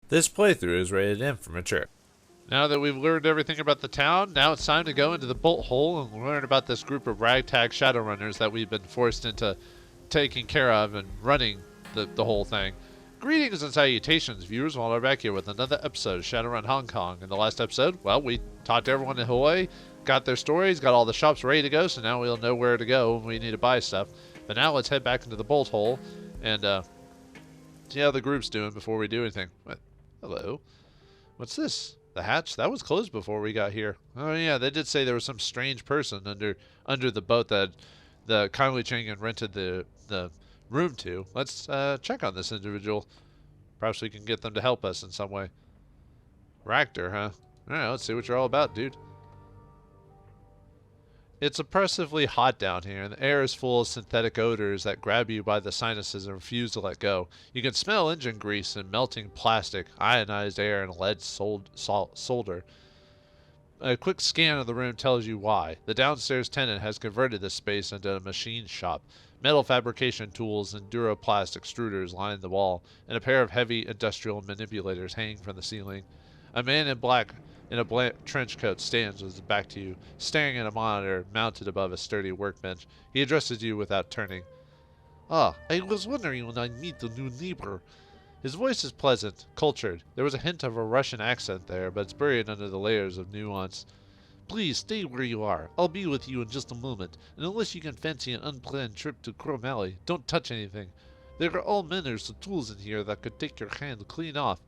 This playthrough is rated M for mature. Now that we've learned everything about the town, now it's time to go into the bolt hole and learn about this group of ragtag Shadowrunners that we've been forced into taking care of and running the whole thing. Greetings and salutations, viewers. While we're back here with another episode of Shadowrun Hong Kong. In the last episode, well, we talked to everyone in Hawaii, got their stories, got all the shops ready to go, so now we'll know where to go when we need to buy stuff. But now let's head back into the bolt hole and see how the group's doing before we do anything. What? Hello. What's this? The hatch? That was closed before we got here. Oh yeah, they did say there was some strange person under the boat that the kindly Changan rented the room to. Let's check on this individual. Perhaps we can get them to help us in some way. Ractor, huh? Alright, let's see what you're all about, dude. It's oppressively hot down here, and the air is full of synthetic odors that grab you by the sinuses and refuse to let go. You can smell engine grease and melting plastic, ionized air, and lead solder. A quick scan of the room tells you why. The downstairs tenant has converted this space into a machine shop. Metal fabrication tools and Duraplast extruders line the wall, and a pair of heavy industrial manipulators hang from the ceiling. A man in black in a black trench coat stands with his back to you, staring at a monitor mounted above a sturdy workbench. He addresses you without turning. Ah, I was wondering when I'd meet the new neighbor. His voice is pleasant, cultured. There was a hint of a Russian accent there, but it's buried under the layers of nuance. Please stay where you are. I'll be with you in just a moment, and unless you can fancy an unplanned trip to Chrome Alley, don't touch anything. There are all manners of tools in here that could take your hand clean off.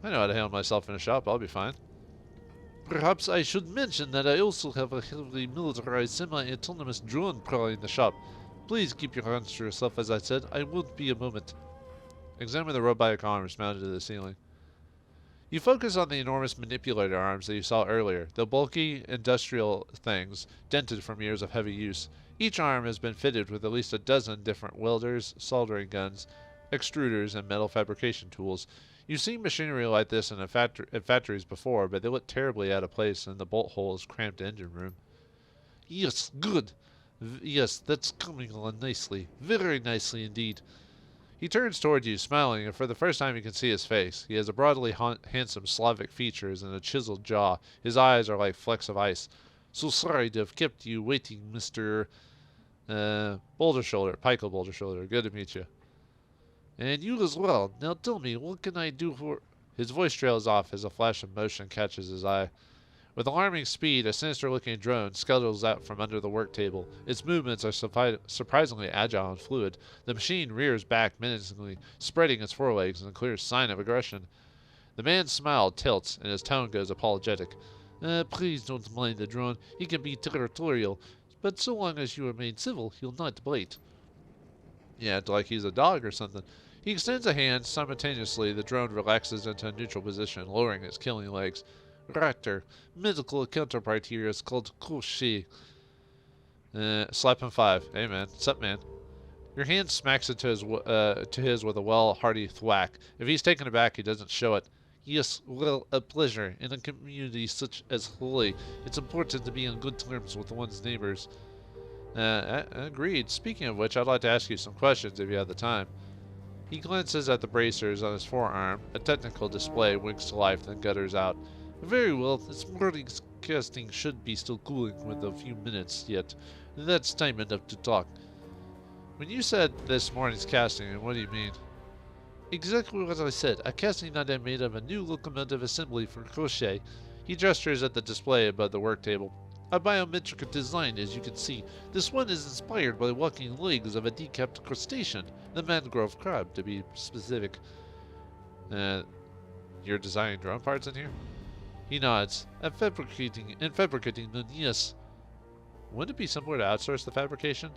I know how to handle myself in a shop. I'll be fine. Perhaps I should mention that I also have a heavily militarized semi-autonomous drone prowling the shop. Please keep your hands to yourself, as I said. I won't be a moment. Examine the robotic arms mounted to the ceiling. You focus on the enormous manipulator arms that you saw earlier, the bulky, industrial things, dented from years of heavy use. Each arm has been fitted with at least a dozen different welders, soldering guns, extruders, and metal fabrication tools. You've seen machinery like this in factories before, but they look terribly out of place in the bolt hole's cramped engine room. Yes, good. Yes, that's coming along nicely. Very nicely indeed. He turns toward you, smiling, and for the first time you can see his face. He has a broadly handsome Slavic features and a chiseled jaw. His eyes are like flecks of ice. So sorry to have kept you waiting, Mr. Boulder Shoulder, Pico Boulder Shoulder. Good to meet you. And you as well. Now tell me, what can I do for... His voice trails off as a flash of motion catches his eye. With alarming speed, a sinister-looking drone scuttles out from under the work table. Its movements are surprisingly agile and fluid. The machine rears back menacingly, spreading its forelegs in a clear sign of aggression. The man's smile tilts, and his tone goes apologetic. Please don't mind the drone. He can be territorial, but so long as you remain civil, he'll not bite. Yeah, it's like he's a dog or something. He extends a hand. Simultaneously, the drone relaxes into a neutral position, lowering its killing legs. Raptor. Medical counterpart here is called Crochet. Slap him 5. Hey man, sup man? Your hand smacks it to his with a hearty thwack. If he's taken aback, he doesn't show it. Yes, well, a pleasure. In a community such as Hawaii, it's important to be on good terms with one's neighbors. Agreed. Speaking of which, I'd like to ask you some questions if you have the time. He glances at the bracers on his forearm. A technical display winks to life, then gutters out. Very well, this morning's casting should be still cooling with a few minutes yet. That's time enough to talk. When you said this morning's casting, what do you mean? Exactly what I said. A casting that I made of a new locomotive assembly for Crochet. He gestures at the display above the work table. A biometric design, as you can see. This one is inspired by walking legs of a decapped crustacean, the mangrove crab, to be specific. You're designing drone parts in here? He nods. Fabricating them, yes. Wouldn't it be simpler to outsource the fabrication?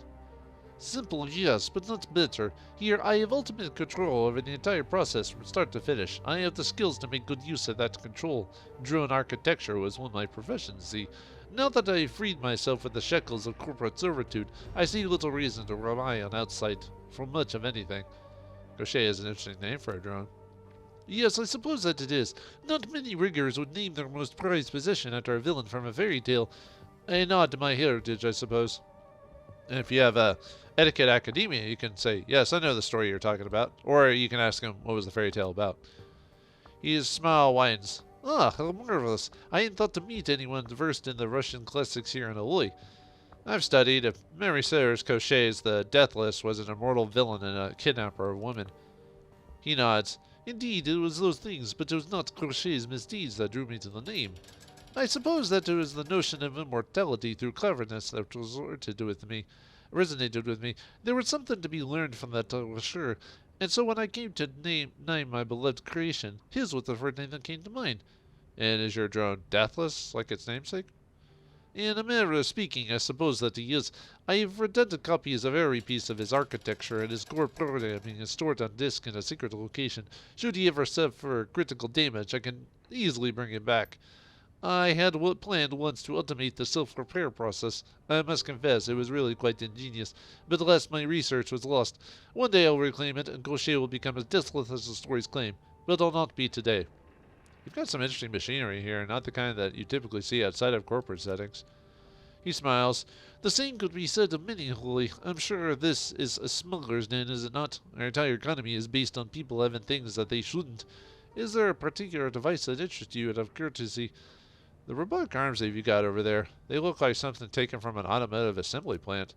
Simple, yes, but not better. Here, I have ultimate control over the entire process from start to finish. I have the skills to make good use of that control. Drone architecture was one of my professions, see. Now that I have freed myself of the shackles of corporate servitude, I see little reason to rely on outside for much of anything. Crochet is an interesting name for a drone. Yes, I suppose that it is. Not many riggers would name their most prized possession after a villain from a fairy tale. A nod to my heritage, I suppose. And if you have Etiquette Academia, you can say, yes, I know the story you're talking about. Or you can ask him, what was the fairy tale about? His smile widens. Ah, how marvelous. I hadn't thought to meet anyone versed in the Russian classics here in Aloy. I've studied. If memory serves, Cochet's the Deathless was an immortal villain and a kidnapper of women. He nods. Indeed, it was those things, but it was not Cochet's misdeeds that drew me to the name. I suppose that it was the notion of immortality through cleverness that resonated with me. There was something to be learned from that, I was sure. And so when I came to name my beloved creation, his was the first name that came to mind. And is your drone deathless, like its namesake? In a manner of speaking, I suppose that he is. I have redundant copies of every piece of his architecture, and his core programming is stored on disk in a secret location. Should he ever suffer critical damage, I can easily bring him back. I had planned once to automate the self-repair process. I must confess, it was really quite ingenious, but alas, my research was lost. One day I'll reclaim it, and Gaucher will become as deathless as the stories claim, but it'll not be today. You've got some interesting machinery here, not the kind that you typically see outside of corporate settings. He smiles. The same could be said of many, Holy. I'm sure this is a smuggler's den, is it not? Our entire economy is based on people having things that they shouldn't. Is there a particular device that interests you out of courtesy? The robotic arms that you got over there, they look like something taken from an automotive assembly plant.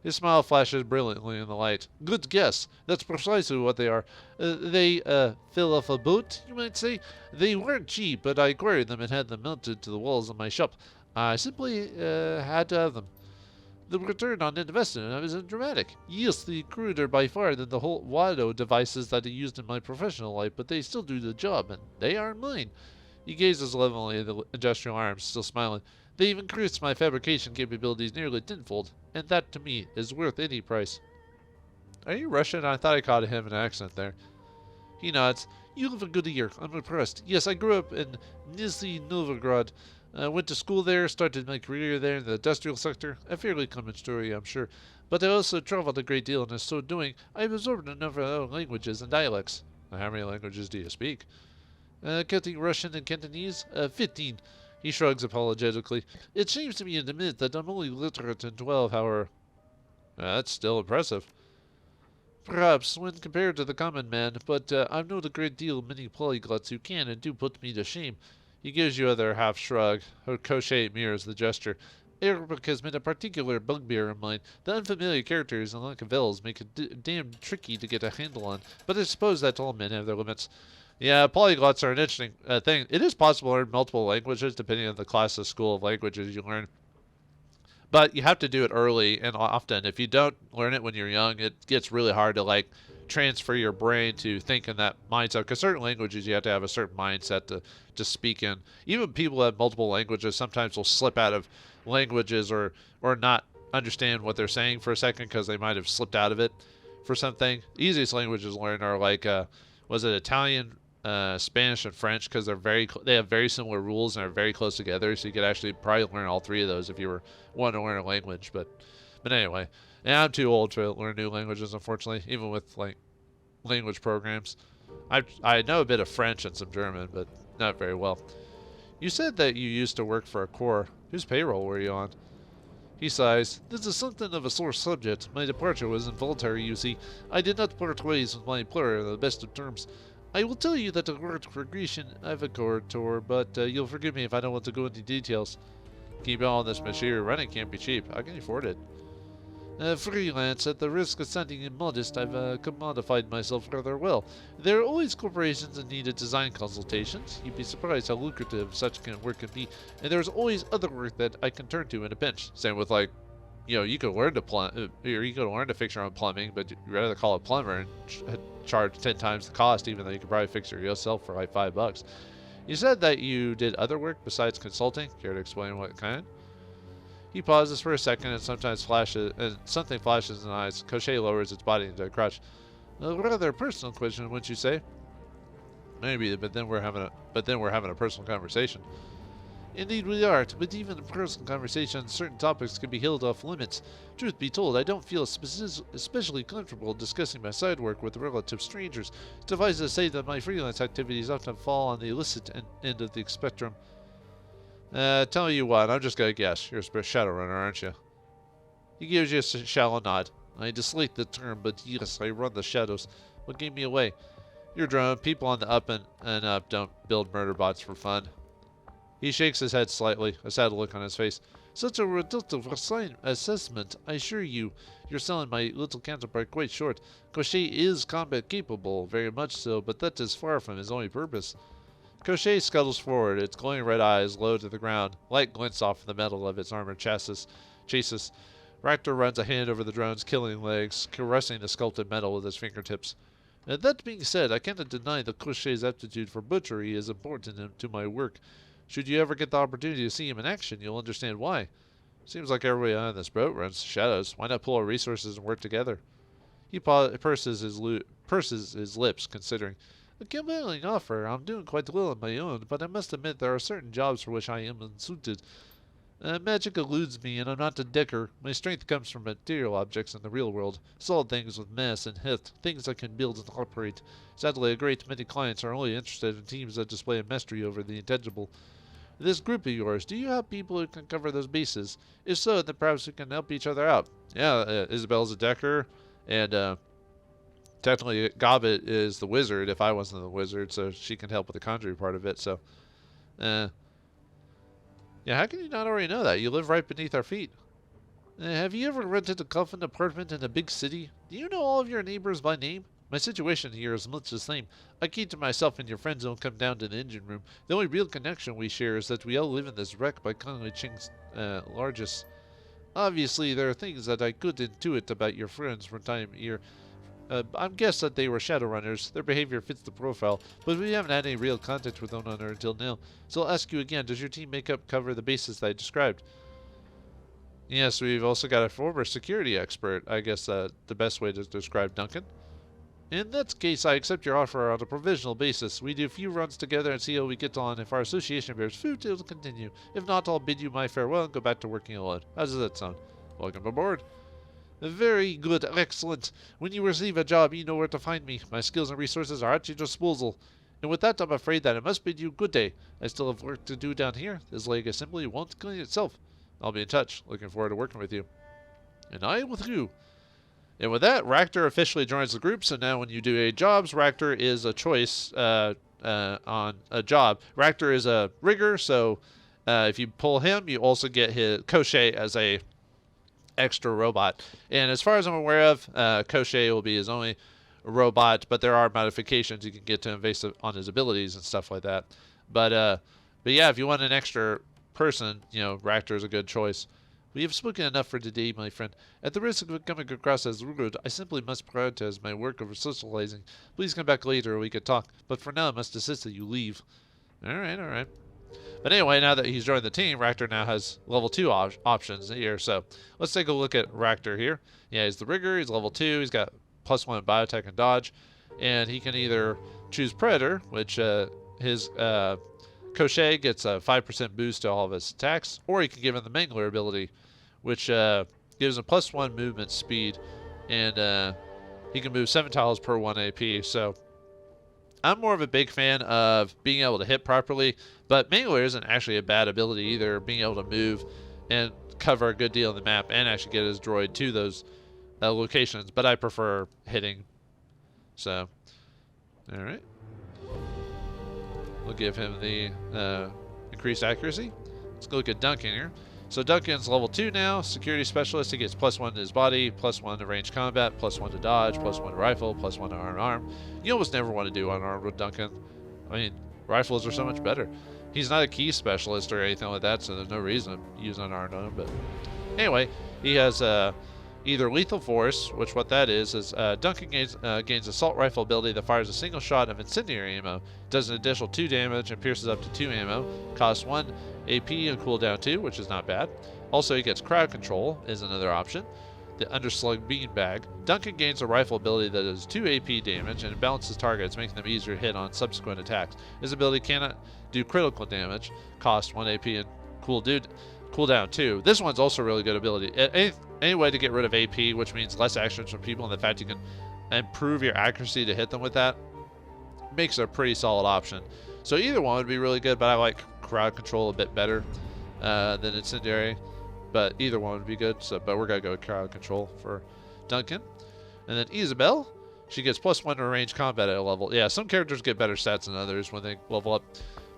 His smile flashes brilliantly in the light. Good guess. That's precisely what they are. They fell off a boat, you might say. They weren't cheap, but I acquired them and had them mounted to the walls of my shop. I simply had to have them. The return on investment is dramatic. Yes, the cruder by far than the whole Wado devices that I used in my professional life, but they still do the job, and they aren't mine. He gazes levelly at the industrial arms, still smiling. They've increased my fabrication capabilities nearly tenfold, and that to me is worth any price. Are you Russian? I thought I caught him an accent there. He nods. You have a good ear. I'm impressed. Yes, I grew up in Nizhny Novgorod. Went to school there, started my career there in the industrial sector. A fairly common story, I'm sure. But I also traveled a great deal, and in so doing, I've absorbed a number of other languages and dialects. How many languages do you speak? Counting Russian and Cantonese? 15. He shrugs apologetically. It seems to me to admit that I'm only literate in 12, however. That's still impressive. Perhaps, when compared to the common man, but I've known a great deal of many polyglots who can and do put me to shame. He gives you other half shrug. Cochet mirrors the gesture. Arabic has been a particular bugbear of mine. The unfamiliar characters and lack of vowels make it damn tricky to get a handle on, but I suppose that all men have their limits. Yeah, polyglots are an interesting thing. It is possible to learn multiple languages depending on the class of school of languages you learn. But you have to do it early and often. If you don't learn it when you're young, it gets really hard to transfer your brain to think in that mindset. Because certain languages you have to have a certain mindset to speak in. Even people who have multiple languages sometimes will slip out of languages or not understand what they're saying for a second because they might have slipped out of it for something. Easiest languages to learn are Italian, Spanish, and French because they have very similar rules and are very close together. So you could actually probably learn all three of those if you were wanting to learn a language. But anyway, yeah, I'm too old to learn new languages, unfortunately, even with language programs. I know a bit of French and some German, but not very well. You said that you used to work for a corps. Whose payroll were you on? He sighs. This is something of a sore subject. My departure was involuntary, you see. I did not part ways with my employer on the best of terms. I will tell you that I worked for Grecian Avicator, but you'll forgive me if I don't want to go into details. Keep all this machinery running can't be cheap. How can you afford it? Freelance, at the risk of sounding immodest, I've commodified myself rather well. There are always corporations that need design consultations. You'd be surprised how lucrative such work can be. And there's always other work that I can turn to in a pinch. Same with you could learn to you could learn to fix your own plumbing, but you'd rather call a plumber and charge 10 times the cost, even though you could probably fix it yourself for like $5. You said that you did other work besides consulting. Care to explain what kind? He pauses for a second and something flashes in his eyes. Cochet lowers its body into a crouch. A rather personal question, wouldn't you say? Maybe, but then we're having a personal conversation. Indeed we are, but even in personal conversations, certain topics can be held off limits. Truth be told, I don't feel especially comfortable discussing my side work with relative strangers. Suffice to say that my freelance activities often fall on the illicit end of the spectrum. Tell you what, I'm just gonna guess. You're a Shadowrunner, aren't you? He gives you a shallow nod. I dislike the term, but yes, I run the shadows. What gave me away? Your drone. People on the up and up don't build murder bots for fun. He shakes his head slightly, a sad look on his face. Such a reductive assessment, I assure you. You're selling my little counterpart quite short. Crochet is combat capable, very much so, but that is far from his only purpose. Crochet scuttles forward, its glowing red eyes low to the ground. Light glints off the metal of its armored chassis. Raptor runs a hand over the drone's killing legs, caressing the sculpted metal with his fingertips. That being said, I cannot deny that Crochet's aptitude for butchery is important to my work. Should you ever get the opportunity to see him in action, you'll understand why. Seems like everybody on this boat runs shadows. Why not pull our resources and work together? He purses his lips, considering. A compelling offer. I'm doing quite well on my own, but I must admit there are certain jobs for which I am unsuited. Magic eludes me, and I'm not a decker. My strength comes from material objects in the real world. Solid things with mass and heft, things I can build and operate. Sadly, a great many clients are only interested in teams that display a mastery over the intangible. This group of yours, do you have people who can cover those bases? If so, then perhaps we can help each other out. Yeah, Isabel's a decker, and technically Gobbet is the wizard if I wasn't the wizard, so she can help with the conjuring part of it, so... Yeah, how can you not already know that? You live right beneath our feet. Have you ever rented a coffin apartment in a big city? Do you know all of your neighbors by name? My situation here is much the same. I keep to myself and your friends don't come down to the engine room. The only real connection we share is that we all live in this wreck by Conway Ching's largest. Obviously, there are things that I could intuit about your friends from time here. I'm guessed that they were Shadowrunners. Their behavior fits the profile, but we haven't had any real contact with one another until now. So I'll ask you again, does your team make up cover the bases that I described? Yes, we've also got a former security expert. I guess the best way to describe Duncan. In that case, I accept your offer on a provisional basis. We do a few runs together and see how we get on. If our association bears fruit, it'll continue. If not, I'll bid you my farewell and go back to working alone. How does that sound? Welcome aboard. Very good, excellent. When you receive a job, you know where to find me. My skills and resources are at your disposal. And with that, I'm afraid that I must bid you good day. I still have work to do down here. This leg assembly won't clean itself. I'll be in touch. Looking forward to working with you. And I with you. And with that, Raptor officially joins the group, so now when you do a jobs, Raptor is a choice on a job. Raptor is a rigger, so if you pull him, you also get his Crochet as a extra robot. And as far as I'm aware of, Crochet will be his only robot, but there are modifications you can get to invasive on his abilities and stuff like that. But yeah, if you want an extra person, you know, Raptor is a good choice. We have spoken enough for today, my friend. At the risk of coming across as rude, I simply must prioritize my work over socializing. Please come back later or we could talk, but for now I must insist that you leave. Alright. But anyway, now that he's joined the team, Raptor now has level 2 options here, so let's take a look at Raptor here. Yeah, he's the rigger, he's level 2, he's got +1 biotech and dodge, and he can either choose Predator, which his Crochet gets a 5% boost to all of his attacks, or he can give him the Mangler ability, which gives him +1 movement speed, and he can move 7 tiles per 1 AP. So I'm more of a big fan of being able to hit properly, but Mangler isn't actually a bad ability either, being able to move and cover a good deal of the map and actually get his droid to those locations, but I prefer hitting. So, alright. We'll give him the increased accuracy. Let's go look at Duncan here. So Duncan's level 2 now, security specialist. He gets +1 to his body, +1 to range combat, +1 to dodge, +1 to rifle, +1 to arm. You almost never want to do unarmed with Duncan. I mean, rifles are so much better. He's not a key specialist or anything like that, so there's no reason to use unarmed on him. But anyway, he has either lethal force, which what that is Duncan gains assault rifle ability that fires a single shot of incendiary ammo, does an additional 2 damage and pierces up to 2 ammo, costs 1 AP and cooldown 2, which is not bad. Also, he gets crowd control is another option. The underslug beanbag. Duncan gains a rifle ability that does 2 AP damage and balances targets, making them easier to hit on subsequent attacks. His ability cannot do critical damage, costs 1 AP and cooldown 2. This one's also a really good ability. Any way to get rid of AP, which means less actions from people, and the fact you can improve your accuracy to hit them with that, makes it a pretty solid option. So either one would be really good, but I like crowd control a bit better than incendiary. but either one would be good. So, but we're gonna go with crowd control for Duncan. And then Isabel, she gets +1 to range combat at a level. Yeah, some characters get better stats than others when they level up.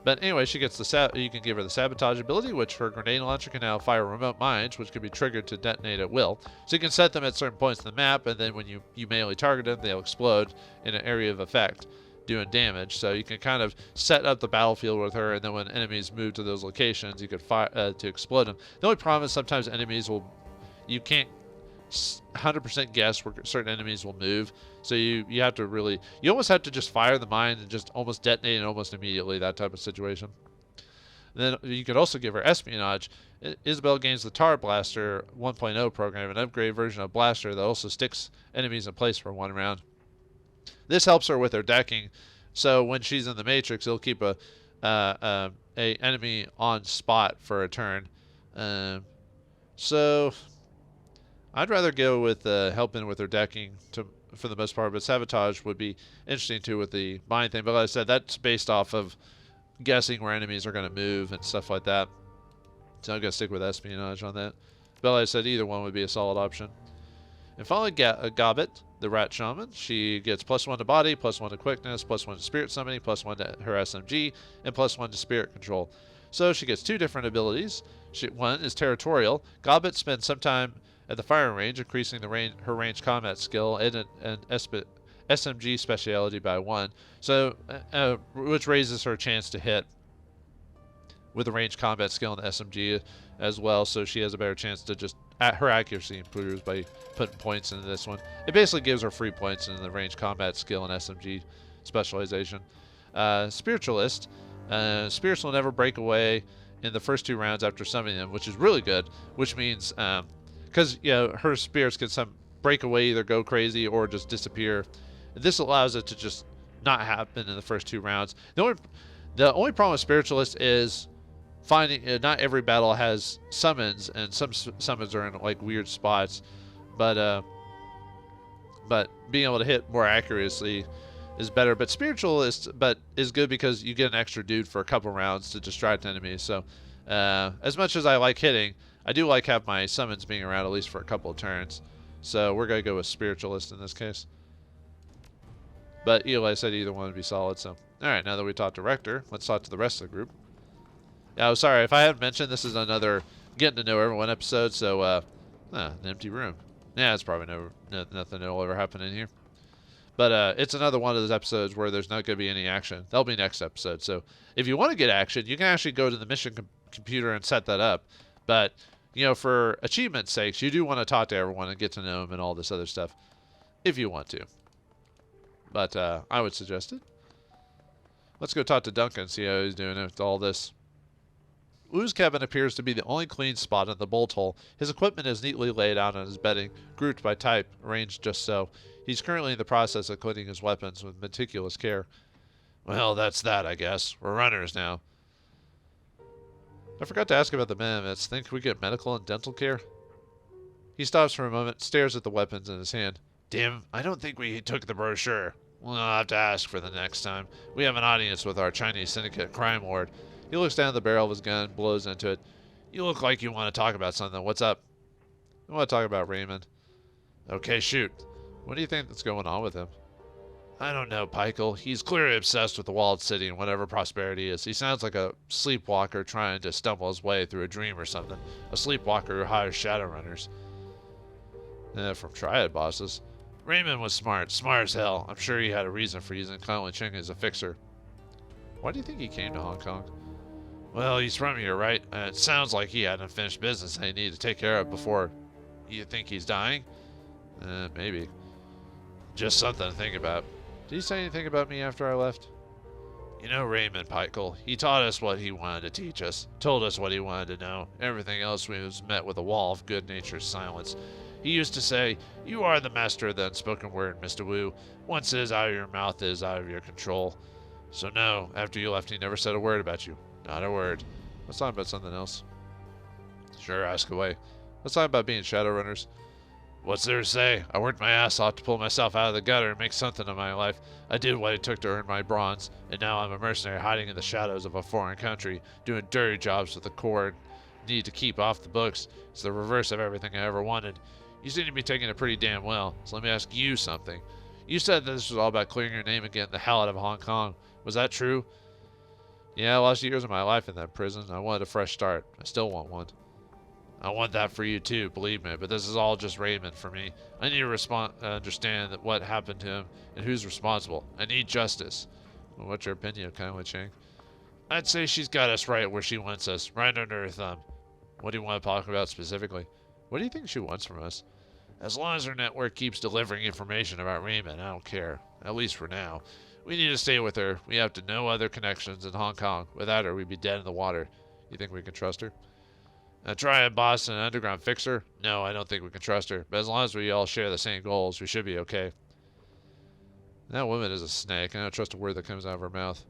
But anyway, she gets you can give her the sabotage ability, which her grenade launcher can now fire remote mines, which can be triggered to detonate at will. So you can set them at certain points in the map, and then when you melee target them, they'll explode in an area of effect, doing damage. So you can kind of set up the battlefield with her, and then when enemies move to those locations, you could fire to explode them. The only problem is sometimes you can't 100% guess where certain enemies will move, so you have to you almost have to just fire the mine and just almost detonate it almost immediately, that type of situation. And then you could also give her espionage. Isabel gains the Tar Blaster 1.0 program, an upgrade version of Blaster that also sticks enemies in place for 1 round. This helps her with her decking, so when she's in the Matrix, it'll keep a enemy on spot for a turn. So I'd rather go with helping with her decking for the most part, but sabotage would be interesting too with the mine thing. But like I said, that's based off of guessing where enemies are going to move and stuff like that. So I'm going to stick with espionage on that. But like I said, either one would be a solid option. And finally, Gobbet, the rat shaman. She gets +1 to body, +1 to quickness, +1 to spirit summoning, +1 to her SMG, and +1 to spirit control. So she gets 2 different abilities. One is territorial. Gobbet spends some time at the firing range, increasing her range combat skill and an SMG speciality by 1, so which raises her chance to hit with the range combat skill and the SMG as well. So she has a better chance to her accuracy improves by putting points into this one. It basically gives her free points in the range combat skill and SMG specialization. Spiritualist, spirits will never break away in the first 2 rounds after summoning them, which is really good. Which means because her spirits can break away, either go crazy or just disappear. This allows it to just not happen in the first 2 rounds. The only problem with Spiritualist is finding not every battle has summons, and some summons are in like weird spots. But being able to hit more accurately is better. But Spiritualist is good because you get an extra dude for a couple rounds to distract enemies. So as much as I like hitting, I do like have my summons being around at least for a couple of turns. So we're going to go with Spiritualist in this case. But like I said, either one would be solid. So, alright, now that we talked to Rector, let's talk to the rest of the group. Yeah, I'm sorry, if I haven't mentioned, this is another getting to know everyone episode, so, an empty room. Yeah, it's probably nothing that will ever happen in here. But it's another one of those episodes where there's not going to be any action. That'll be next episode. So if you want to get action, you can actually go to the mission computer and set that up. But, for achievement's sakes, you do want to talk to everyone and get to know them and all this other stuff, if you want to. But I would suggest it. Let's go talk to Duncan and see how he's doing with all this. Wu's cabin appears to be the only clean spot in the bolt hole. His equipment is neatly laid out on his bedding, grouped by type, arranged just so. He's currently in the process of cleaning his weapons with meticulous care. Well, that's that, I guess. We're runners now. I forgot to ask about the mammoths. Think we get medical and dental care? He stops for a moment, stares at the weapons in his hand. Dim, I don't think we took the brochure. We'll have to ask for the next time. We have an audience with our Chinese syndicate crime lord. He looks down at the barrel of his gun, blows into it. You look like you want to talk about something. What's up? I want to talk about Raymond. Okay, shoot. What do you think that's going on with him? I don't know, Pikel. He's clearly obsessed with the walled city and whatever prosperity is. He sounds like a sleepwalker trying to stumble his way through a dream or something. A sleepwalker who hires Shadowrunners. From Triad bosses. Raymond was smart as hell. I'm sure he had a reason for using Conley Ching as a fixer. Why do you think he came to Hong Kong? Well, he's from here, right? And it sounds like he had unfinished business they need to take care of before. You think he's dying? Maybe. Just something to think about. Did he say anything about me after I left? You know Raymond, Pikel. He taught us what he wanted to teach us. Told us what he wanted to know. Everything else was met with a wall of good-natured silence. He used to say, you are the master of the unspoken word, Mr. Wu. Once it is out of your mouth, it is out of your control. So no, after you left, he never said a word about you. Not a word. Let's talk about something else. Sure, ask away. Let's talk about being Shadowrunners. What's there to say? I worked my ass off to pull myself out of the gutter and make something of my life. I did what it took to earn my bronze, and now I'm a mercenary hiding in the shadows of a foreign country, doing dirty jobs with the cord need to keep off the books. It's the reverse of everything I ever wanted. You seem to be taking it pretty damn well, so let me ask you something. You said that this was all about clearing your name and getting the hell out of Hong Kong. Was that true? Yeah, I lost years of my life in that prison. I wanted a fresh start. I still want one. I want that for you too, believe me, but this is all just Raymond for me. I need to understand that what happened to him and who's responsible. I need justice. Well, what's your opinion, kindly Chang? I'd say she's got us right where she wants us, right under her thumb. What do you want to talk about specifically? What do you think she wants from us? As long as her network keeps delivering information about Raymond, I don't care. At least for now. We need to stay with her. We have to no other connections in Hong Kong. Without her, we'd be dead in the water. You think we can trust her? Try and boss an underground fixer? No, I don't think we can trust her. But as long as we all share the same goals, we should be okay. That woman is a snake. I don't trust a word that comes out of her mouth.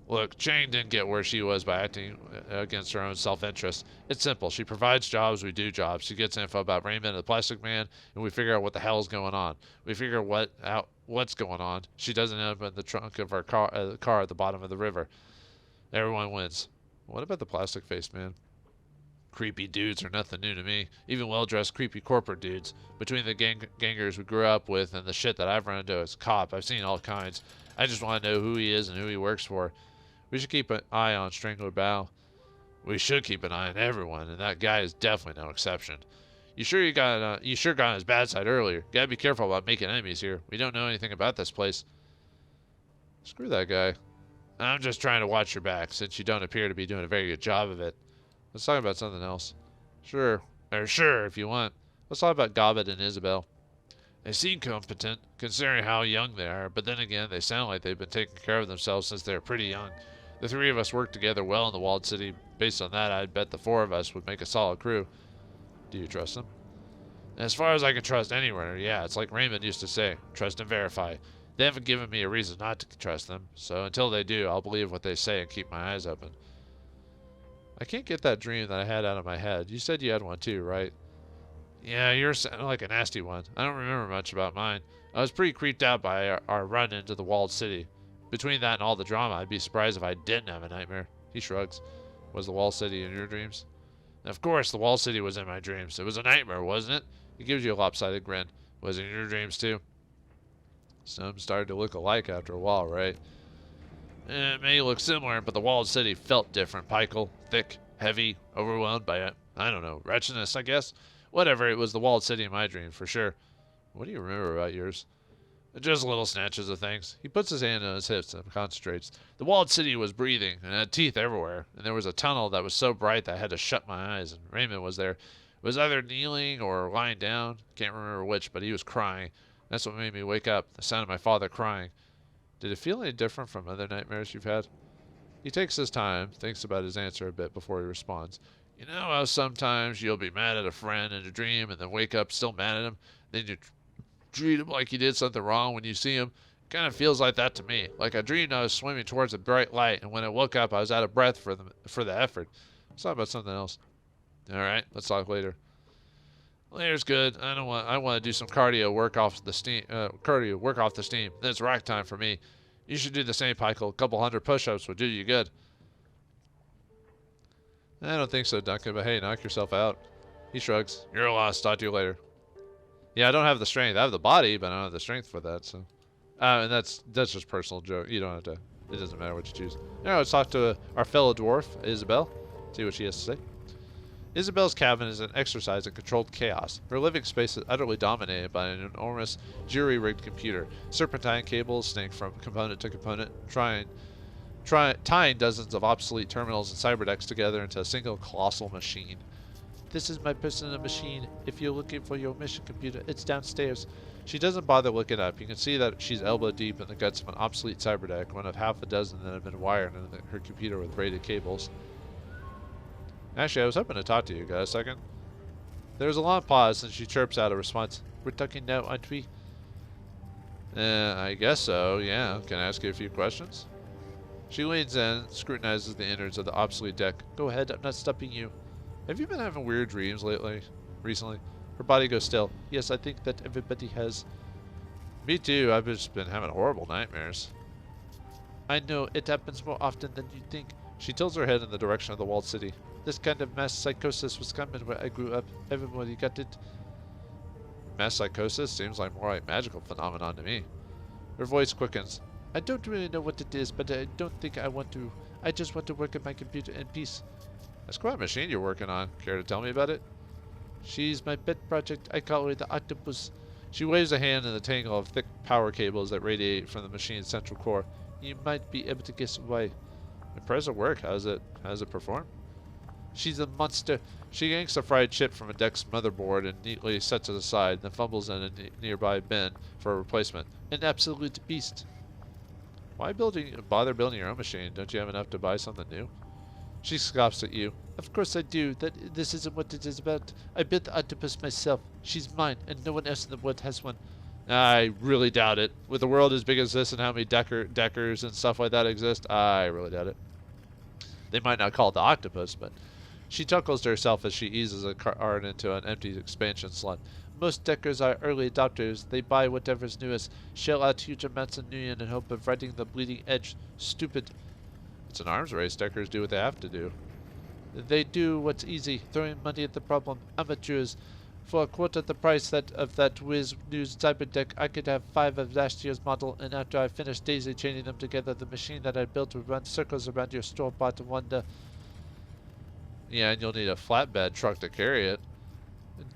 Look, Chang didn't get where she was by acting against her own self-interest. It's simple. She provides jobs, we do jobs. She gets info about Raymond and the Plastic Man, and we figure out what the hell's going on. We figure out what's going on. She doesn't end up in the trunk of our car at the bottom of the river. Everyone wins. What about the plastic-faced man? Creepy dudes are nothing new to me. Even well-dressed, creepy corporate dudes. Between the gangers we grew up with and the shit that I've run into as a cop, I've seen all kinds. I just want to know who he is and who he works for. We should keep an eye on Strangler Bao. We should keep an eye on everyone, and that guy is definitely no exception. You sure got on his bad side earlier. Gotta be careful about making enemies here. We don't know anything about this place. Screw that guy. I'm just trying to watch your back, since you don't appear to be doing a very good job of it. Let's talk about something else. Sure, if you want. Let's talk about Gobbet and Isabel. They seem competent, considering how young they are, but then again, they sound like they've been taking care of themselves since they were pretty young. The three of us worked together well in the walled city. Based on that, I'd bet the four of us would make a solid crew. Do you trust them? As far as I can trust anywhere, yeah, it's like Raymond used to say, trust and verify. They haven't given me a reason not to trust them, so until they do, I'll believe what they say and keep my eyes open. I can't get that dream that I had out of my head. You said you had one too, right? Yeah, yours sounded like a nasty one. I don't remember much about mine. I was pretty creeped out by our run into the walled city. Between that and all the drama, I'd be surprised if I didn't have a nightmare. He shrugs. Was the walled city in your dreams? Of course, the walled city was in my dreams. It was a nightmare, wasn't it? He gives you a lopsided grin. Was it in your dreams too? Some started to look alike after a while, right? It may look similar, but the walled city felt different. Pikel, thick, heavy, overwhelmed by I don't know, wretchedness, I guess. Whatever, it was the walled city in my dream, for sure. What do you remember about yours? Just little snatches of things. He puts his hand on his hips and concentrates. The walled city was breathing and had teeth everywhere, and there was a tunnel that was so bright that I had to shut my eyes, and Raymond was there. It was either kneeling or lying down. Can't remember which, but he was crying. That's what made me wake up, the sound of my father crying. Did it feel any different from other nightmares you've had? He takes his time, thinks about his answer a bit before he responds. You know how sometimes you'll be mad at a friend in a dream and then wake up still mad at him? Then you treat him like you did something wrong when you see him? It kind of feels like that to me. Like I dreamed I was swimming towards a bright light, and when I woke up I was out of breath for the effort. Let's talk about something else. All right, let's talk later. Later's good. I want to do some cardio, work off the steam. Then it's rack time for me. You should do the same, Pikel. A couple hundred push-ups would do you good. I don't think so, Duncan, but hey, knock yourself out. He shrugs. You're lost. Talk to you later. Yeah, I don't have the strength. I have the body, but I don't have the strength for that, so. And that's just personal joke. You don't have to. It doesn't matter what you choose. Now let's talk to our fellow dwarf, Isabel. See what she has to say. Isabel's cabin is an exercise in controlled chaos. Her living space is utterly dominated by an enormous, jury-rigged computer. Serpentine cables snake from component to component, tying dozens of obsolete terminals and cyberdecks together into a single colossal machine. This is my personal machine. If you're looking for your mission computer, it's downstairs. She doesn't bother looking up. You can see that she's elbow deep in the guts of an obsolete cyberdeck, one of half a dozen that have been wired into her computer with braided cables. Actually, I was hoping to talk to you. Got a second? There was a long pause, and she chirps out a response. We're talking now, aren't we? I guess so, yeah. Can I ask you a few questions? She leans in, scrutinizes the innards of the obsolete deck. Go ahead, I'm not stopping you. Have you been having weird dreams recently? Her body goes still. Yes, I think that everybody has. Me too, I've just been having horrible nightmares. I know, it happens more often than you think. She tilts her head in the direction of the walled city. This kind of mass psychosis was common where I grew up. Everybody got it. Mass psychosis seems like more like magical phenomenon to me. Her voice quickens. I don't really know what it is, but I don't think I want to. I just want to work at my computer in peace. That's quite a machine you're working on. Care to tell me about it? She's my pet project. I call her the octopus. She waves a hand in the tangle of thick power cables that radiate from the machine's central core. You might be able to guess why. Impressive work. How does it perform? She's a monster. She yanks a fried chip from a deck's motherboard and neatly sets it aside, then fumbles in a nearby bin for a replacement. An absolute beast. Why bother building your own machine? Don't you have enough to buy something new? She scoffs at you. Of course I do. This isn't what it is about. I built the octopus myself. She's mine, and no one else in the world has one. I really doubt it. With a world as big as this and how many deckers and stuff like that exist, I really doubt it. They might not call it the octopus, but... She chuckles to herself as she eases a cart into an empty expansion slot. Most deckers are early adopters. They buy whatever's newest, shell out huge amounts of nuyen in hope of riding the bleeding edge. Stupid. It's an arms race. Deckers do what they have to do. They do what's easy, throwing money at the problem. Amateurs. For a quarter the price of that whiz news cyber deck, I could have 5 of last year's model, and after I finish daisy chaining them together, the machine that I built would run circles around your store-bought wonder. Yeah, and you'll need a flatbed truck to carry it.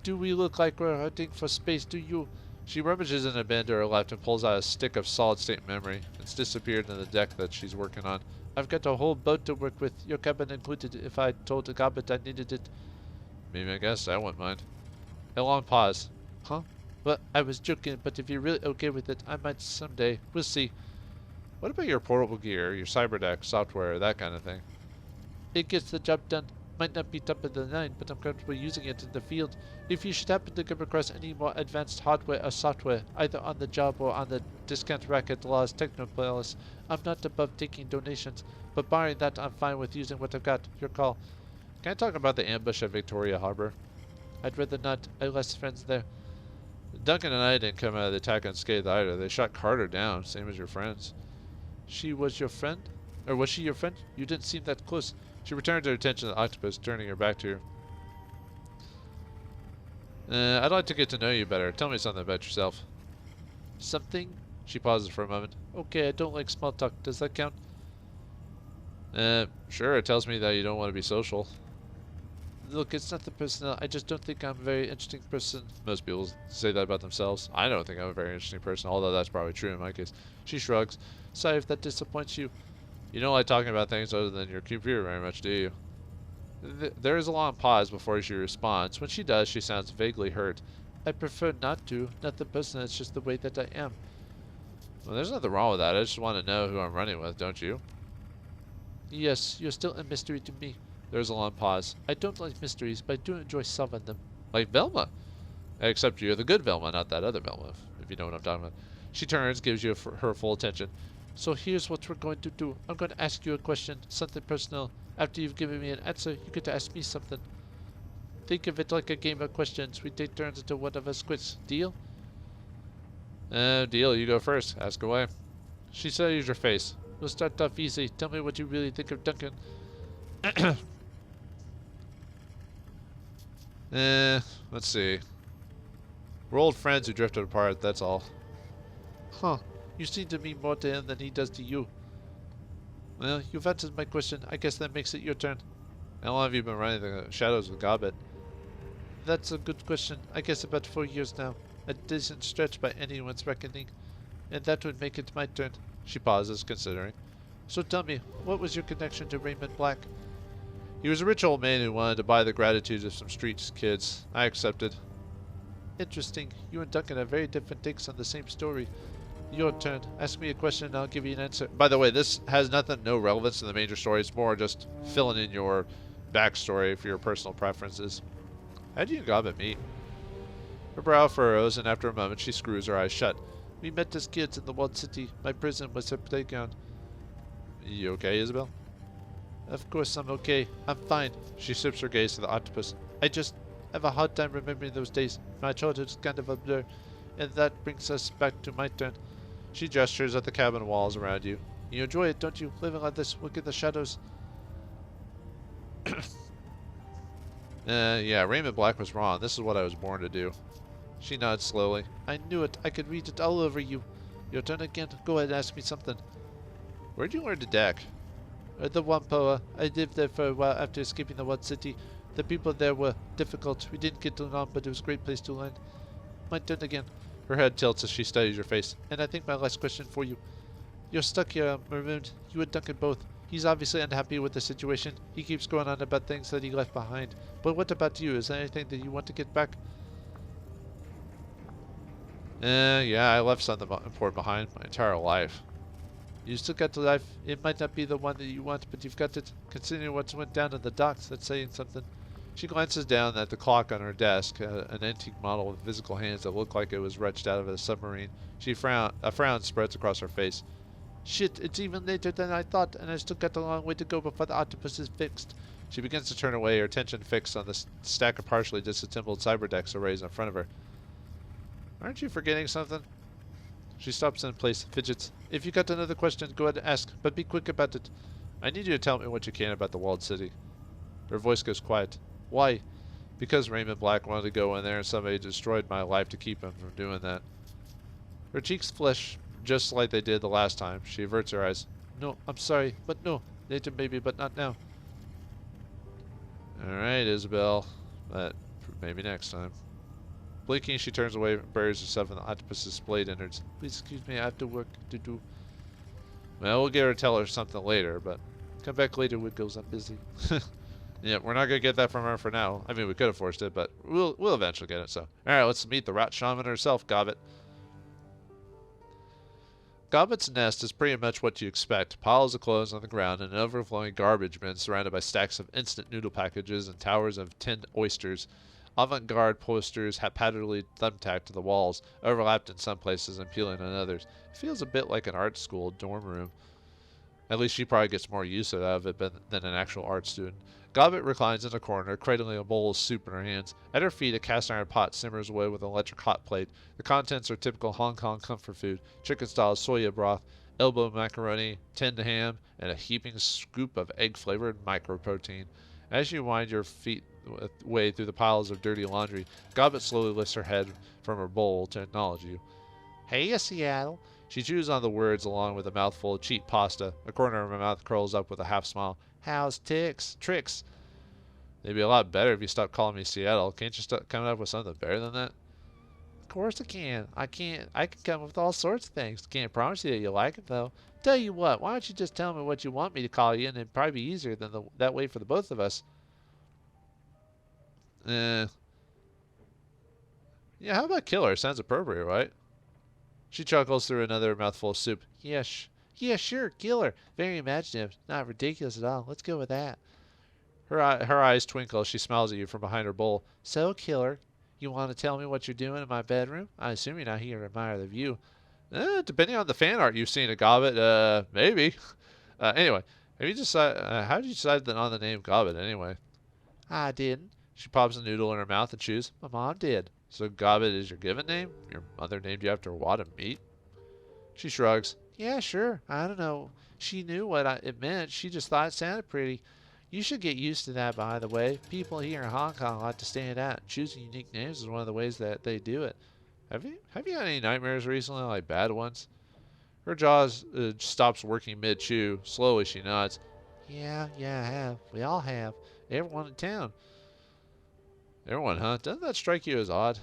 Do we look like we're hunting for space, do you? She rummages in a bin to her left and pulls out a stick of solid-state memory. It's disappeared in the deck that she's working on. I've got a whole boat to work with, your cabin included, if I told the Gobbet I needed it. Maybe I guess I wouldn't mind. A long pause. Huh? Well, I was joking, but if you're really okay with it, I might someday. We'll see. What about your portable gear, your cyber deck, software, that kind of thing? It gets the job done. Might not be top of the line, but I'm comfortable using it in the field. If you should happen to come across any more advanced hardware or software, either on the job or on the discount rack at Law's Technopolis, I'm not above taking donations, but barring that, I'm fine with using what I've got. Your call. Can I talk about the ambush at Victoria Harbor? I'd rather not. I lost friends there. Duncan and I didn't come out of the attack unscathed either. They shot Carter down, same as your friends. She was your friend? Or was she your friend? You didn't seem that close. She returned her attention to the octopus, turning her back to her. I'd like to get to know you better. Tell me something about yourself. Something? She pauses for a moment. Okay, I don't like small talk. Does that count? Sure. It tells me that you don't want to be social. Look, it's not the personal. I just don't think I'm a very interesting person. Most people say that about themselves. I don't think I'm a very interesting person, although that's probably true in my case. She shrugs. Sorry if that disappoints you. You don't like talking about things other than your computer very much, do you? There is a long pause before she responds. When she does, she sounds vaguely hurt. I prefer not to. Not the person, it's just the way that I am. Well, there's nothing wrong with that. I just want to know who I'm running with, don't you? Yes, you're still a mystery to me. There's a long pause. I don't like mysteries, but I do enjoy solving them. Like Velma. Except you're the good Velma, not that other Velma, if you know what I'm talking about. She turns, gives you her full attention. So here's what we're going to do. I'm going to ask you a question, something personal. After you've given me an answer, you get to ask me something. Think of it like a game of questions. We take turns until one of us quits. Deal? Deal. You go first. Ask away. She studies your face. We'll start off easy. Tell me what you really think of Duncan. Let's see. We're old friends who drifted apart, that's all. Huh. You seem to mean more to him than he does to you. Well, you've answered my question. I guess that makes it your turn. How long have you been running the Shadows with Gobbet? That's a good question. I guess about 4 years now. A decent stretch by anyone's reckoning. And that would make it my turn. She pauses, considering. So tell me, what was your connection to Raymond Black? He was a rich old man who wanted to buy the gratitude of some street kids. I accepted. Interesting. You and Duncan have very different takes on the same story. Your turn. Ask me a question and I'll give you an answer. By the way, this has no relevance to the major story. It's more just filling in your backstory for your personal preferences. How do you and Gobbet meet? Her brow furrows, and after a moment she screws her eyes shut. We met as kids in the walled city. My prison was her playground. You okay, Isabel? Of course I'm okay. I'm fine. She shifts her gaze to the octopus. I just have a hard time remembering those days. My childhood is kind of a blur. And that brings us back to my turn. She gestures at the cabin walls around you. You enjoy it, don't you? Living like this, look at the shadows. Yeah, Raymond Black was wrong. This is what I was born to do. She nods slowly. I knew it. I could read it all over you. Your turn again. Go ahead and ask me something. Where'd you learn to deck? The Wampoa. I lived there for a while after escaping the Wild City. The people there were difficult. We didn't get along, but it was a great place to learn. My turn again. Her head tilts as she studies your face. And I think my last question for you. You're stuck here, marooned. You and Duncan both. He's obviously unhappy with the situation. He keeps going on about things that he left behind. But what about you? Is there anything that you want to get back? Yeah, I left something important behind my entire life. You still got the life. It might not be the one that you want, but you've got it. Considering what went down in the docks, that's saying something. She glances down at the clock on her desk, an antique model with physical hands that look like it was wrenched out of a submarine. A frown spreads across her face. Shit, it's even later than I thought, and I still got a long way to go before the octopus is fixed. She begins to turn away, her attention fixed on the stack of partially disassembled cyberdecks arrays in front of her. Aren't you forgetting something? She stops in place, fidgets. If you got another question, go ahead and ask, but be quick about it. I need you to tell me what you can about the walled city. Her voice goes quiet. Why? Because Raymond Black wanted to go in there and somebody destroyed my life to keep him from doing that. Her cheeks flush just like they did the last time. She averts her eyes. No, I'm sorry, but no. Later maybe, but not now. Alright, Isabel. But maybe next time. Blinking, she turns away and buries herself in the octopus's blade innards. Please excuse me, I have to work to do. Well, we'll get her to tell her something later, but come back later, Wiggles. I'm busy. Yeah, we're not gonna get that from her for now. I mean, we could have forced it, but we'll eventually get it. So, all right, let's meet the rat shaman herself, Gobbet. Gobbet's nest is pretty much what you expect. Piles of clothes on the ground and an overflowing garbage bin surrounded by stacks of instant noodle packages and towers of tinned oysters. Avant-garde posters haphazardly thumbtacked to the walls, overlapped in some places and peeling in others. It feels a bit like an art school dorm room. At least she probably gets more use out of it than an actual art student. Gobbet reclines in a corner, cradling a bowl of soup in her hands. At her feet, a cast-iron pot simmers away with an electric hot plate. The contents are typical Hong Kong comfort food: chicken-style soya broth, elbow macaroni, tinned ham, and a heaping scoop of egg-flavored microprotein. As you wind your feet way through the piles of dirty laundry, Gobbet slowly lifts her head from her bowl to acknowledge you. Hey, Seattle. She chews on the words along with a mouthful of cheap pasta. A corner of her mouth curls up with a half smile. How's tricks? They'd be a lot better if you stopped calling me Seattle. Can't you start coming up with something better than that? Of course I can. I can come up with all sorts of things. Can't promise you that you'll like it, though. Tell you what, why don't you just tell me what you want me to call you, and it'd probably be easier than that way for the both of us. Yeah, how about killer? Sounds appropriate, right? She chuckles through another mouthful of soup. Yeah, sure, killer. Very imaginative. Not ridiculous at all. Let's go with that. Her eyes twinkle as she smiles at you from behind her bowl. So, killer, you want to tell me what you're doing in my bedroom? I assume you're not here to admire the view. Depending on the fan art you've seen of Gobbet, maybe. Anyway, how did you decide on the name Gobbet, anyway? I didn't. She pops a noodle in her mouth and chews. My mom did. So Gobbet is your given name? Your mother named you after what, a meat? She shrugs. Yeah, sure. I don't know. She knew what it meant. She just thought it sounded pretty. You should get used to that, by the way. People here in Hong Kong like to stand out. Choosing unique names is one of the ways that they do it. Have you had any nightmares recently, like bad ones? Her jaw stops working mid-chew. Slowly she nods. Yeah, I have. We all have. Everyone in town. Everyone, huh? Doesn't that strike you as odd?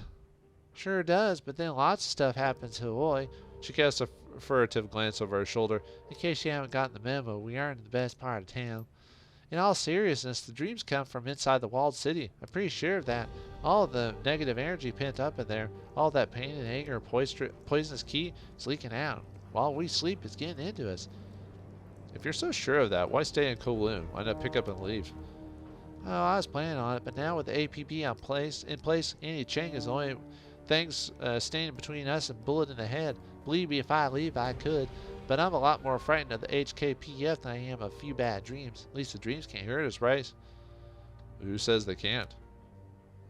Sure does, but then lots of stuff happens to Ahoy. She casts a furtive glance over her shoulder. In case you haven't gotten the memo, we aren't in the best part of town. In all seriousness, the dreams come from inside the walled city. I'm pretty sure of that. All of the negative energy pent up in there, all that pain and anger and poisonous key is leaking out. While we sleep, it's getting into us. If you're so sure of that, why stay in Kowloon? Why not pick up and leave? Oh, I was planning on it, but now with the APB in place, Andy Cheng is the only things standing between us and bullet in the head. Believe me, if I leave, I could. But I'm a lot more frightened of the HKPF than I am of a few bad dreams. At least the dreams can't hurt us, right? Who says they can't?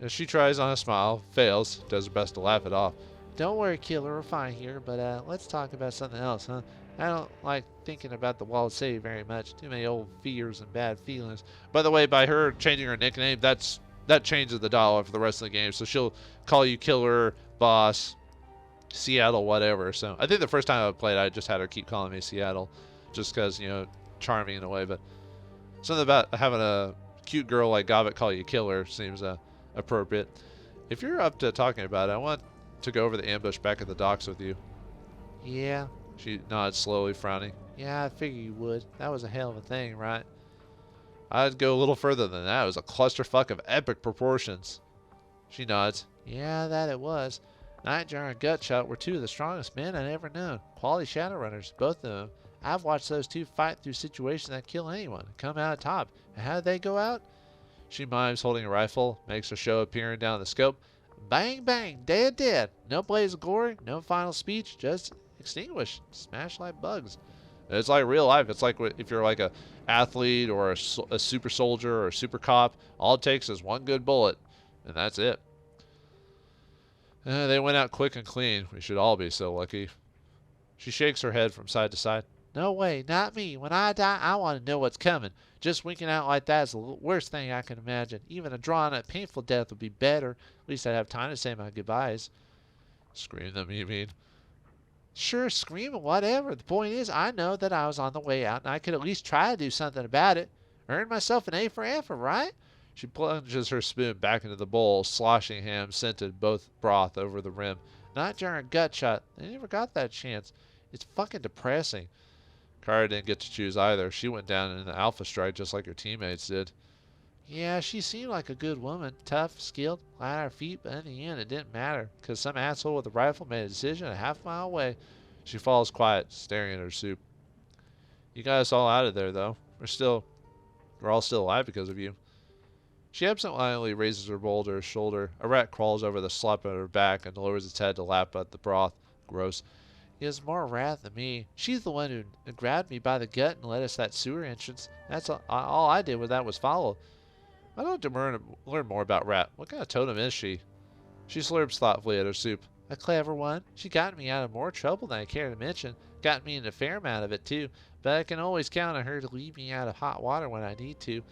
As she tries on a smile, fails, does her best to laugh it off. Don't worry, killer, we're fine here, but let's talk about something else, huh? I don't like thinking about the walled city very much. Too many old fears and bad feelings. By the way, by her changing her nickname, that changes the dialogue for the rest of the game. So she'll call you Killer, Boss, Seattle, whatever. So I think the first time I played, I just had her keep calling me Seattle, just because, you know, charming in a way. But something about having a cute girl like Gobbet call you Killer seems appropriate. If you're up to talking about it, I want to go over the ambush back at the docks with you. Yeah. She nods slowly, frowning. Yeah, I figured you would. That was a hell of a thing, right? I'd go a little further than that. It was a clusterfuck of epic proportions. She nods. Yeah, that it was. Nightjar and Gutshot were two of the strongest men I'd ever known. Quality Shadowrunners, both of them. I've watched those two fight through situations that kill anyone and come out top. And how did they go out? She mimes, holding a rifle, makes her show appearing down the scope. Bang, bang, dead, dead. No blaze of glory, no final speech, just extinguished, smashed like bugs. It's like real life. It's like if you're like a athlete or a super soldier or a super cop. All it takes is one good bullet, and that's it. They went out quick and clean. We should all be so lucky. She shakes her head from side to side. No way, not me. When I die, I want to know what's coming. Just winking out like that is the worst thing I can imagine. Even a drawn-out, painful death would be better. At least I'd have time to say my goodbyes. Scream them, you mean? Sure, scream and whatever. The point is, I know that I was on the way out, and I could at least try to do something about it. Earn myself an A for effort, right? She plunges her spoon back into the bowl, sloshing ham scented both broth over the rim. Nightjar and Gutshot, they never got that chance. It's fucking depressing. Kara didn't get to choose either. She went down in the Alpha Strike just like her teammates did. Yeah, she seemed like a good woman. Tough, skilled, light on her feet, but in the end it didn't matter, because some asshole with a rifle made a decision a half mile away. She falls quiet, staring at her soup. You got us all out of there, though. We're all still alive because of you. She absentmindedly raises her bowl to her shoulder. A rat crawls over the slop at her back and lowers its head to lap at the broth. Gross. He has more wrath than me. She's the one who grabbed me by the gut and led us that sewer entrance. That's all I did with that was follow. I'd like to learn more about Rat. What kind of totem is she? She slurps thoughtfully at her soup. A clever one. She got me out of more trouble than I care to mention. Got me into a fair amount of it, too. But I can always count on her to leave me out of hot water when I need to.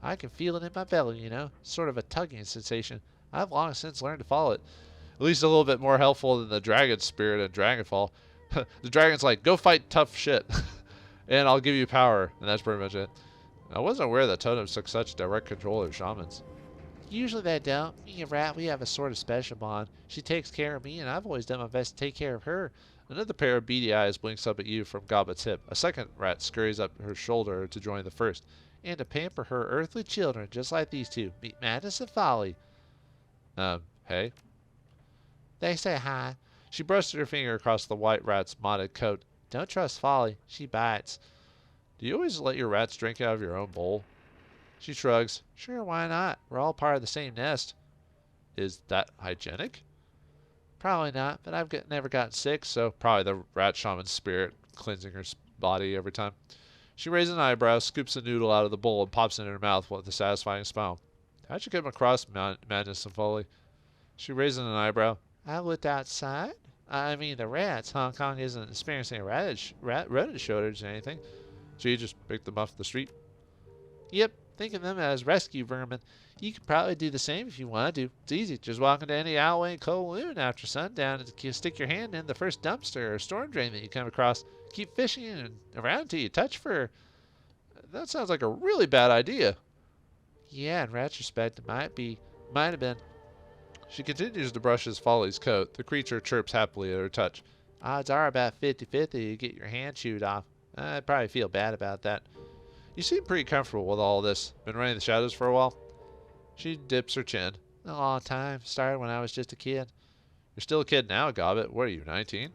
I can feel it in my belly, you know. Sort of a tugging sensation. I've long since learned to follow it. At least a little bit more helpful than the dragon spirit in Dragonfall. The dragon's like, go fight tough shit. And I'll give you power. And that's pretty much it. I wasn't aware that totems took such direct control of shamans. Usually they don't. Me and Rat, we have a sort of special bond. She takes care of me, and I've always done my best to take care of her. Another pair of beady eyes blinks up at you from Gobbet's hip. A second rat scurries up her shoulder to join the first. And to pamper her earthly children, just like these two. Meet Madness and Folly. Hey? They say hi. She brushed her finger across the white rat's mottled coat. Don't trust Folly. She bites. Do you always let your rats drink out of your own bowl? She shrugs. Sure, why not? We're all part of the same nest. Is that hygienic? Probably not, but I've never gotten sick, so probably the rat shaman's spirit cleansing her body every time. She raises an eyebrow, scoops a noodle out of the bowl, and pops it in her mouth with a satisfying smile. How'd you come across Madness and Folly? She raises an eyebrow. I looked outside. I mean, the rats. Hong Kong isn't experiencing a rodent shortage or anything. So you just picked them off the street? Yep, think of them as rescue vermin. You could probably do the same if you wanted to. It's easy. Just walk into any alleyway in Kowloon after sundown and stick your hand in the first dumpster or storm drain that you come across. Keep fishing and around until you touch fur. That sounds like a really bad idea. Yeah, in retrospect, it might have been. She continues to brush his Folly's coat. The creature chirps happily at her touch. Odds are about 50-50 you get your hand chewed off. I'd probably feel bad about that. You seem pretty comfortable with all this. Been running the shadows for a while? She dips her chin. A long time. Started when I was just a kid. You're still a kid now, Gobbet. What are you, 19?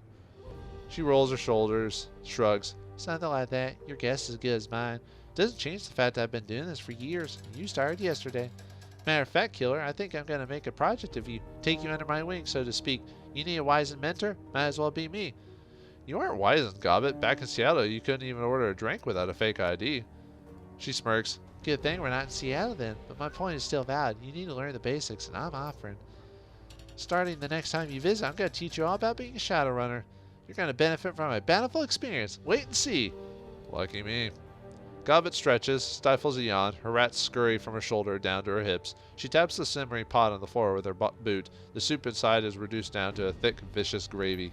She rolls her shoulders, shrugs. Something like that. Your guess is as good as mine. Doesn't change the fact that I've been doing this for years. You started yesterday. Matter of fact, Killer, I think I'm going to make a project of you. Take you under my wing, so to speak. You need a wizened mentor? Might as well be me. You aren't wizened, Gobbet. Back in Seattle, you couldn't even order a drink without a fake ID. She smirks. Good thing we're not in Seattle then, but my point is still valid. You need to learn the basics, and I'm offering. Starting the next time you visit, I'm going to teach you all about being a Shadowrunner. You're going to benefit from a bountiful experience. Wait and see. Lucky me. Gobbet stretches, stifles a yawn. Her rats scurry from her shoulder down to her hips. She taps the simmering pot on the floor with her boot. The soup inside is reduced down to a thick, vicious gravy.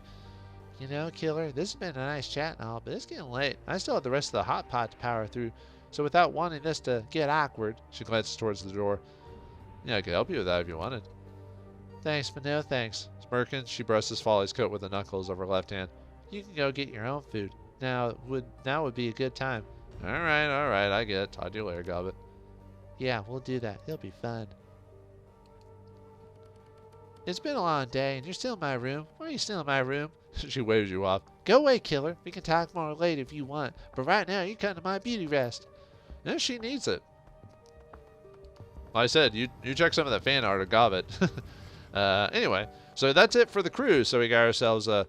You know, Killer, this has been a nice chat and all, but it's getting late. I still have the rest of the hot pot to power through, so without wanting this to get awkward, she glances towards the door. Yeah, I could help you with that if you wanted. Thanks, but no thanks. Smirking, she brushes Folly's coat with the knuckles of her left hand. You can go get your own food. Now would be a good time. All right, I get it. Talk to you later, Gobbet. Yeah, we'll do that. It'll be fun. It's been a long day, and you're still in my room. Why are you still in my room? She waves you off. Go away, Killer. We can talk more later if you want, but right now you're cutting my beauty rest. No, she needs it. Like I said, you check some of that fan art of Gobbet. Anyway, so that's it for the crew. So we got ourselves a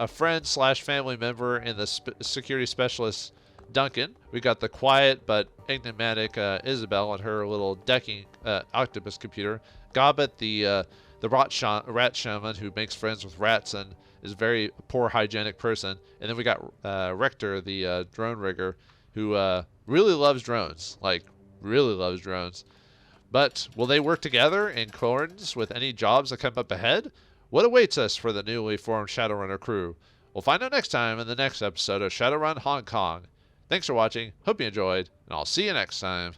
friend / family member in the security specialist Duncan. We got the quiet but enigmatic Isabel on her little decking octopus computer. Gobbet, the rat shaman who makes friends with rats and is a very poor hygienic person. And then we got Rector, the drone rigger, who really loves drones. Like, really loves drones. But will they work together in accordance with any jobs that come up ahead? What awaits us for the newly formed Shadowrunner crew? We'll find out next time in the next episode of Shadowrun Hong Kong. Thanks for watching, hope you enjoyed, and I'll see you next time.